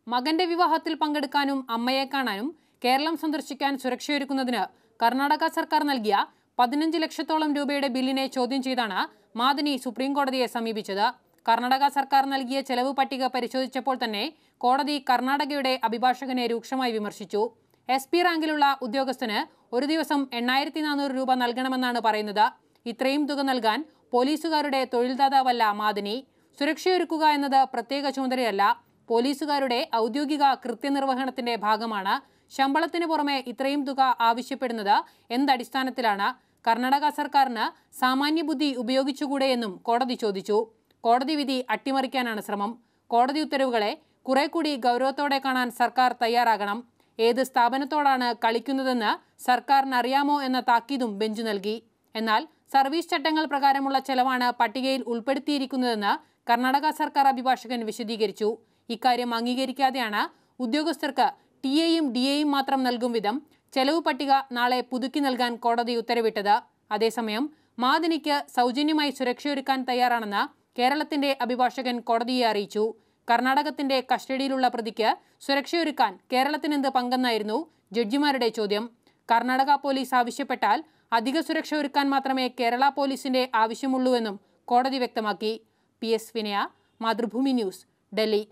മകന്റെ വിവാഹത്തിൽ പങ്കെടുക്കാനും അമ്മയെ കാണാനും കേരളം സന്ദർശിക്കാൻ സുരക്ഷയൊരുക്കുന്നതിന് കർണാടക സർക്കാർ നൽകിയ 15 ലക്ഷത്തോളം രൂപയുടെ ബില്ലിനെ ചോദ്യം ചെയ്താണ് മാദിനി സുപ്രീംകോടതിയെ സമീപിച്ചത്. കർണാടക സർക്കാർ നൽകിയ ചെലവ് പട്ടിക പരിശോധിച്ചപ്പോൾ തന്നെ കോടതി കർണാടകയുടെ അഭിഭാഷകനെ രൂക്ഷമായി വിമർശിച്ചു. SP റാങ്കിലുള്ള ഉദ്യോഗസ്ഥന് ഒരു ദിവസം 8400 രൂപ നൽകണമെന്നാണ് പറയുന്നത്. ഇത്രയും തുക നൽകാൻ പോലീസുകാരുടെ തൊഴിൽദാതാവല്ല മാദിനി. സുരക്ഷയൊരുക്കുക എന്നത് പ്രത്യേക ചുമതലയല്ല, പോലീസുകാരുടെ ഔദ്യോഗിക കൃത്യനിർവഹണത്തിന്റെ ഭാഗമാണ്. ശമ്പളത്തിന് പുറമെ ഇത്രയും തുക ആവശ്യപ്പെടുന്നത് എന്തടിസ്ഥാനത്തിലാണ്? കർണാടക സർക്കാരിന് സാമാന്യബുദ്ധി ഉപയോഗിച്ചുകൂടെയെന്നും കോടതി ചോദിച്ചു. കോടതി വിധി അട്ടിമറിക്കാനാണ് ശ്രമം. കോടതി ഉത്തരവുകളെ കുറെ കൂടി ഗൗരവത്തോടെ കാണാൻ സർക്കാർ തയ്യാറാകണം. ഏത് സ്ഥാപനത്തോടാണ് കളിക്കുന്നതെന്ന് സർക്കാരിന് അറിയാമോ എന്ന താക്കീതും ബെഞ്ച് നൽകി. എന്നാൽ സർവീസ് ചട്ടങ്ങൾ പ്രകാരമുള്ള ചെലവാണ് പട്ടികയിൽ ഉൾപ്പെടുത്തിയിരിക്കുന്നതെന്ന് കർണാടക സർക്കാർ അഭിഭാഷകൻ വിശദീകരിച്ചു. ഇക്കാര്യം അംഗീകരിക്കാതെയാണ് ഉദ്യോഗസ്ഥർക്ക് TA-യും DA-യും മാത്രം നൽകും വിധം ചെലവ് പട്ടിക നാളെ പുതുക്കി നൽകാൻ കോടതി ഉത്തരവിട്ടത്. അതേസമയം മാദിനിക്ക് സൗജന്യമായി സുരക്ഷയൊരുക്കാൻ തയ്യാറാണെന്ന് കേരളത്തിന്റെ അഭിഭാഷകൻ കോടതിയെ അറിയിച്ചു. കർണാടകത്തിന്റെ കസ്റ്റഡിയിലുള്ള പ്രതിക്ക് സുരക്ഷയൊരുക്കാൻ കേരളത്തിനെന്ത് പങ്കെന്നായിരുന്നു ജഡ്ജിമാരുടെ ചോദ്യം. കർണാടക പോലീസ് ആവശ്യപ്പെട്ടാൽ അധിക സുരക്ഷ ഒരുക്കാൻ മാത്രമേ കേരള പോലീസിന്റെ ആവശ്യമുള്ളൂവെന്നും കോടതി വ്യക്തമാക്കി. PS വിനയ, മാതൃഭൂമി ന്യൂസ്, ഡൽഹി.